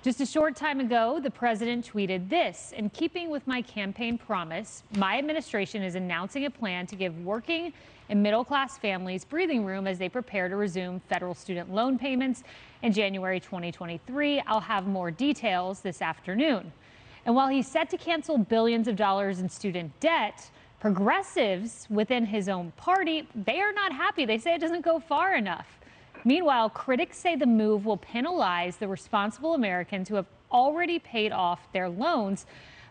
Just a short time ago, the president tweeted this: "In keeping with my campaign promise, my administration is announcing a plan to give working and middle-class families breathing room as they prepare to resume federal student loan payments in January 2023. I'll have more details this afternoon." And while he's set to cancel billions of dollars in student debt, progressives within his own party, they are not happy. They say it doesn't go far enough. Meanwhile, critics say the move will penalize the responsible Americans who have already paid off their loans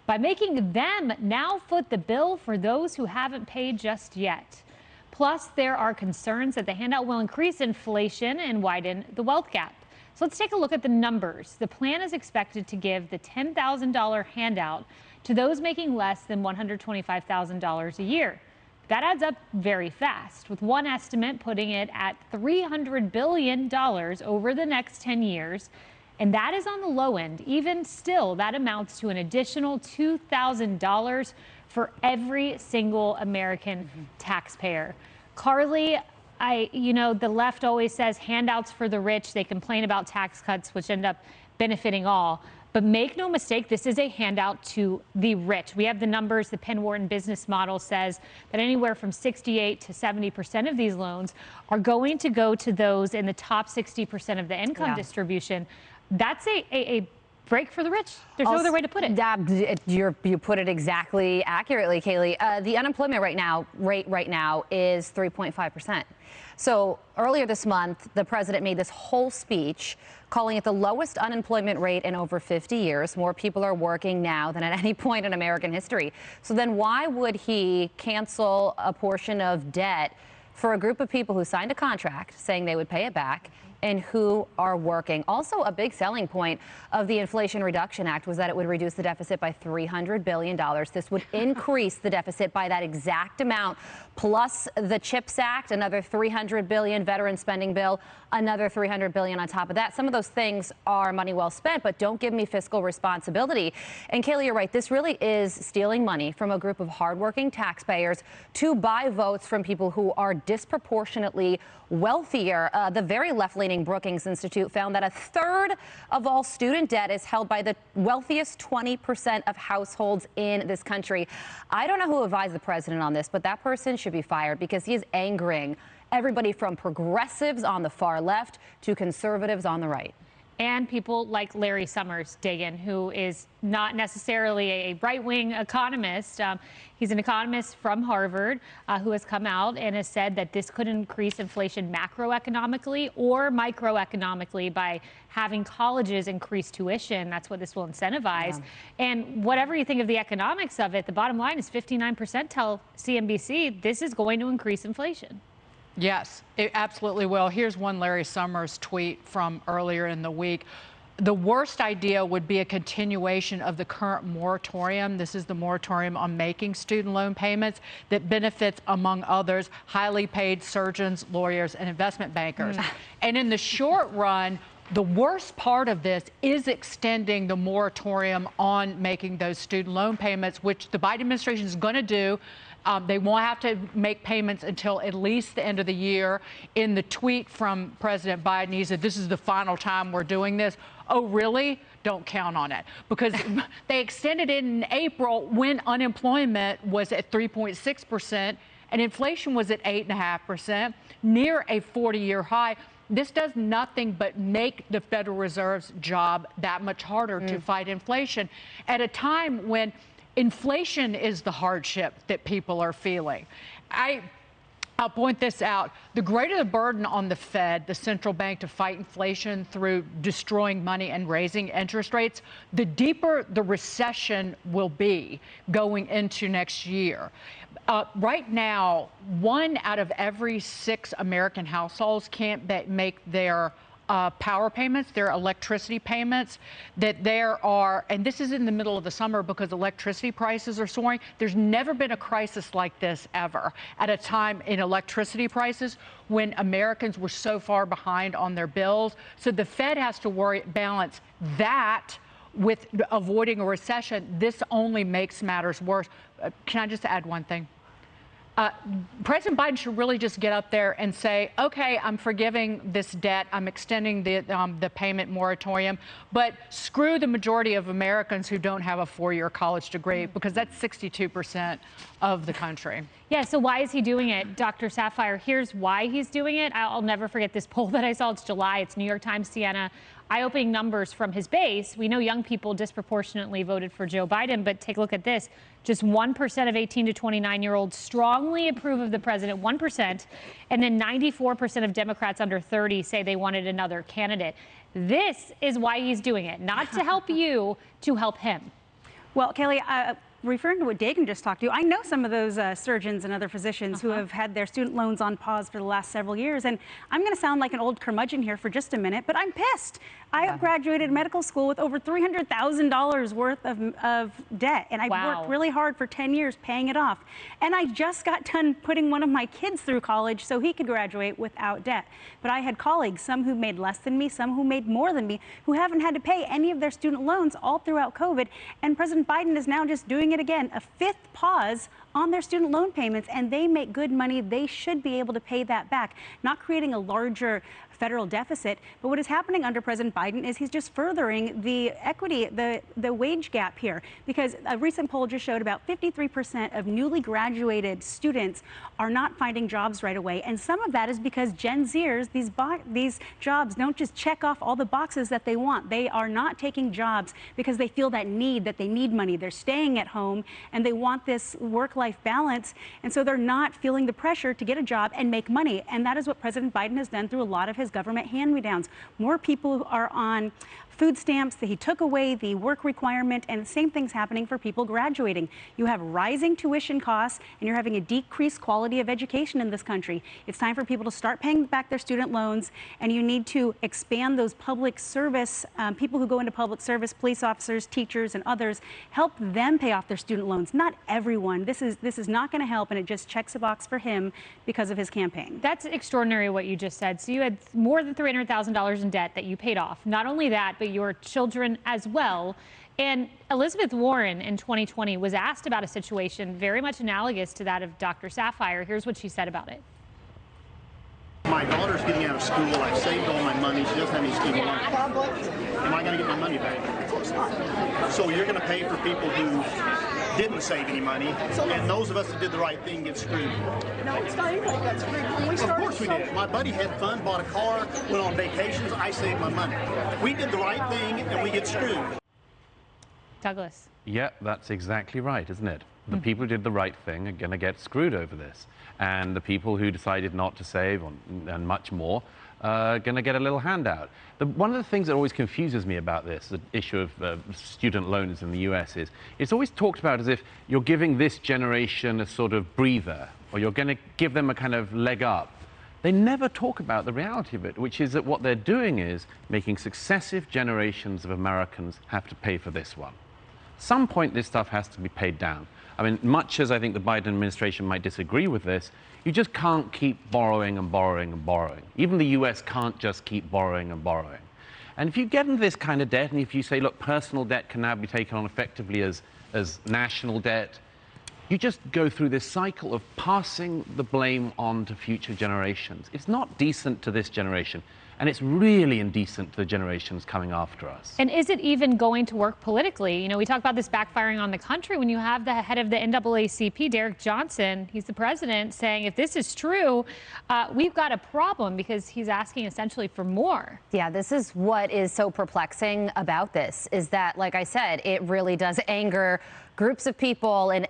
by making them now foot the bill for those who haven't paid just yet. Plus, there are concerns that the handout will increase inflation and widen the wealth gap. So let's take a look at the numbers. The plan is expected to give the $10,000 handout to those making less than $125,000 a year. That adds up very fast, with one estimate putting it at $300 billion over the next 10 years. And that is on the low end. Even still, that amounts to an additional $2,000 for every single American taxpayer. Carly, the left always says handouts for the rich. They complain about tax cuts, which end up benefiting all. But make no mistake, this is a handout to the rich. We have the numbers. The Penn Wharton business model says that anywhere from 68 to 70% of these loans are going to go to those in the top 60% of the income distribution. That's a break for the rich. There's no other way to put it. You put it exactly accurately, Kayleigh. The unemployment rate right now is 3.5%. So earlier this month, the president made this whole speech calling it the lowest unemployment rate in over 50 years. More people are working now than at any point in American history. So then why would he cancel a portion of debt for a group of people who signed a contract saying they would pay it back and who are working? Also, a big selling point of the Inflation Reduction Act was that it would reduce the deficit by $300 billion. This would increase the deficit by that exact amount, plus the CHIPS Act, another $300 billion, veteran spending bill, another $300 billion on top of that. Some of those things are money well spent, but don't give me fiscal responsibility. And Kayleigh, you're right. This really is stealing money from a group of hardworking taxpayers to buy votes from people who are disproportionately wealthier. The very left-leaning Brookings Institute found that a third of all student debt is held by the wealthiest 20% of households in this country. I don't know who advised the president on this, but that person should be fired because he is angering everybody from progressives on the far left to conservatives on the right. And people like Larry Summers, Dagan, who is not necessarily a right-wing economist. He's an economist from Harvard who has come out and has said that this could increase inflation macroeconomically or microeconomically by having colleges increase tuition. That's what this will incentivize. Yeah. And whatever you think of the economics of it, the bottom line is 59% tell CNBC this is going to increase inflation. Yes, it absolutely will. Here's one Larry Summers tweet from earlier in the week. The worst idea would be a continuation of the current moratorium. This is the moratorium on making student loan payments that benefits, among others, highly paid surgeons, lawyers, and investment bankers. And in the short run, the worst part of this is extending the moratorium on making those student loan payments, which the Biden administration is going to do. They won't have to make payments until at least the end of the year. In the tweet from President Biden, he said, "This is the final time we're doing this." Oh, really? Don't count on it, because they extended it in April when unemployment was at 3.6% and inflation was at 8.5%, near a 40-year high. This does nothing but make the Federal Reserve's job that much harder to fight inflation at a time when inflation is the hardship that people are feeling. I'll point this out. The greater the burden on the Fed, the central bank, to fight inflation through destroying money and raising interest rates, the deeper the recession will be going into next year. Right now, 1 out of every 6 American households can't make their power payments, their electricity payments, that there are, and this is in the middle of the summer because electricity prices are soaring. There's never been a crisis like this ever, at a time in electricity prices when Americans were so far behind on their bills. So the Fed has to balance that with avoiding a recession. This only makes matters worse. Can I just add one thing? President Biden should really just get up there and say, okay, I'm forgiving this debt, I'm extending the payment moratorium, but screw the majority of Americans who don't have a 4-year college degree, because that's 62% of the country. Yeah, so why is he doing it? Dr. Sapphire, here's why he's doing it. I'll never forget this poll that I saw. It's July. It's New York Times, Siena. Eye-opening numbers from his base. We know young people disproportionately voted for Joe Biden, but take a look at this. Just 1% of 18 to 29-year-olds strongly approve of the president, 1%, and then 94% of Democrats under 30 say they wanted another candidate. This is why he's doing it, not to help you, to help him. Well, Kayleigh, referring to what Dagan just talked to, I know some of those surgeons and other physicians who have had their student loans on pause for the last several years. And I'm going to sound like an old curmudgeon here for just a minute, but I'm pissed. I graduated medical school with over $300,000 worth of debt, and I worked really hard for 10 years paying it off. And I just got done putting one of my kids through college so he could graduate without debt. But I had colleagues, some who made less than me, some who made more than me, who haven't had to pay any of their student loans all throughout COVID. And President Biden is now just doing it again, a 5th pause on their student loan payments, and they make good money. They should be able to pay that back, not creating a larger federal deficit. But what is happening under President Biden is he's just furthering the equity, the wage gap here, because a recent poll just showed about 53% of newly graduated students are not finding jobs right away. And some of that is because Gen Zers, these jobs don't just check off all the boxes that they want. They are not taking jobs because they feel that need, that they need money. They're staying at home and they want this work-life balance. And so they're not feeling the pressure to get a job and make money. And that is what President Biden has done through a lot of his government hand-me-downs. More people are on food stamps, that he took away the work requirement, and the same thing's happening for people graduating. You have rising tuition costs, and you're having a decreased quality of education in this country. It's time for people to start paying back their student loans, and you need to expand those public service, people who go into public service, police officers, teachers, and others, help them pay off their student loans. Not everyone. This is not going to help, and it just checks a box for him because of his campaign. That's extraordinary what you just said. So you had more than $300,000 in debt that you paid off. Not only that, but your children as well. And Elizabeth Warren in 2020 was asked about a situation very much analogous to that of Dr. Sapphire. Here's what she said about it. My daughter's getting out of school. I've saved all my money. She doesn't have any student loans. Am I going to get my money back? Of course not. So you're going to pay for people who didn't save any money, and those of us that did the right thing get screwed. No, it's not anybody got screwed. When we started, of course we did. My buddy had fun, bought a car, went on vacations. I saved my money. We did the right thing, and we get screwed. Douglas. Yeah, that's exactly right, isn't it? The people who did the right thing are going to get screwed over this. And the people who decided not to save and much more are going to get a little handout. One of the things that always confuses me about this, the issue of student loans in the US, is it's always talked about as if you're giving this generation a sort of breather, or you're going to give them a kind of leg up. They never talk about the reality of it, which is that what they're doing is making successive generations of Americans have to pay for this one. Some point this stuff has to be paid down. I mean, much as I think the Biden administration might disagree with this, you just can't keep borrowing and borrowing and borrowing. Even the US can't just keep borrowing and borrowing. And if you get into this kind of debt, and if you say, look, personal debt can now be taken on effectively as national debt, you just go through this cycle of passing the blame on to future generations. It's not decent to this generation. And it's really indecent to the generations coming after us. And is it even going to work politically? You know, we talk about this backfiring on the country when you have the head of the NAACP, Derek Johnson, he's the president, saying if this is true, we've got a problem, because he's asking essentially for more. Yeah, this is what is so perplexing about this, is that, like I said, it really does anger groups of people and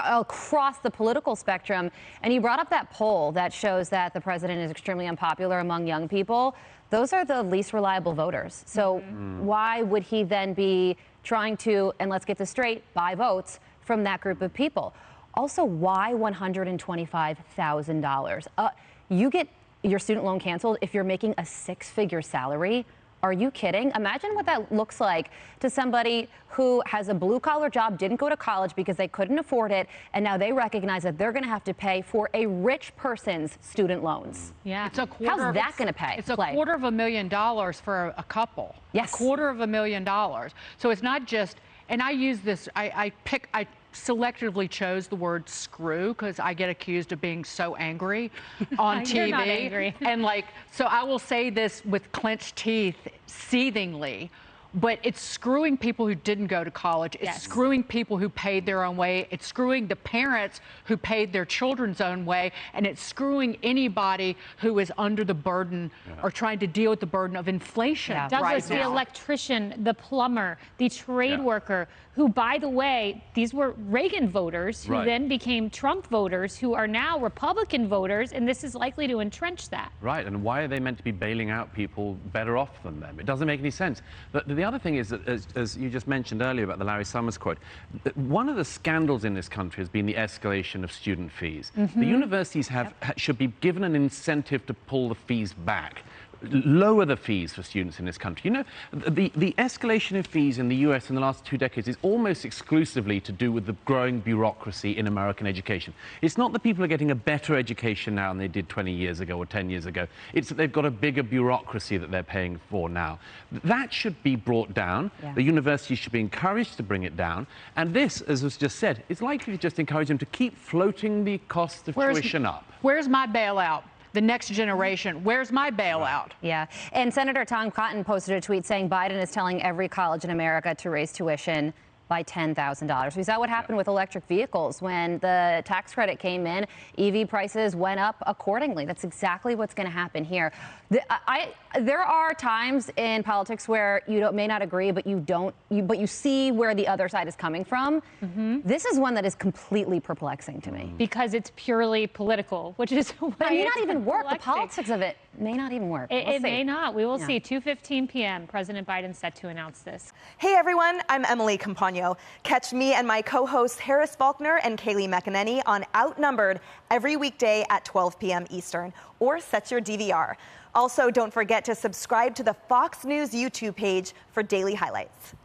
across the political spectrum. And you brought up that poll that shows that the president is extremely unpopular among young people. Those are the least reliable voters. So why would he then be trying to, and let's get this straight, buy votes from that group of people? Also, why $125,000? You get your student loan canceled if you're making a 6-figure salary. Are you kidding? Imagine what that looks like to somebody who has a blue-collar job, didn't go to college because they couldn't afford it, and now they recognize that they're going to have to pay for a rich person's student loans. Yeah. It's a quarter. How's that going to pay? It's $250,000 for a couple. Yes. $250,000. So it's not just, and I use this, I selectively chose the word screw because I get accused of being so angry on TV. You're not angry. And so I will say this with clenched teeth, seethingly. But it's screwing people who didn't go to college. It's screwing people who paid their own way. It's screwing the parents who paid their children's own way. And it's screwing anybody who is under the burden or trying to deal with the burden of inflation Douglas, right now. the electrician, the plumber, the trade worker, who, by the way, these were Reagan voters who then became Trump voters who are now Republican voters, and this is likely to entrench that. Right, and why are they meant to be bailing out people better off than them? It doesn't make any sense. But the other thing is that, as you just mentioned earlier about the Larry Summers quote, one of the scandals in this country has been the escalation of student fees. The universities should be given an incentive to pull the fees back. Lower the fees for students in this country. You know, the escalation of fees in the US in the last 2 decades is almost exclusively to do with the growing bureaucracy in American education. It's not that people are getting a better education now than they did 20 years ago or 10 years ago. It's that they've got a bigger bureaucracy that they're paying for now. That should be brought down. The universities should be encouraged to bring it down. And this, as was just said, is likely to just encourage them to keep floating the cost of tuition up. Where's my bailout? The next generation. Where's my bailout? Yeah. And Senator Tom Cotton posted a tweet saying Biden is telling every college in America to raise tuition by $10,000. We saw what happened with electric vehicles when the tax credit came in. EV prices went up accordingly. That's exactly what's going to happen here. There are times in politics where you may not agree, but but you see where the other side is coming from. This is one that is completely perplexing to me. Because it's purely political, which is why But it may it's not even work. The perplexing. politics of it may not even work. It may not. We will see. 2:15 p.m. President Biden set to announce this. Hey everyone, I'm Emily Campagno. Catch me and my co-hosts Harris Faulkner and Kayleigh McEnany on Outnumbered every weekday at 12 p.m. Eastern, or set your DVR. Also, don't forget to subscribe to the Fox News YouTube page for daily highlights.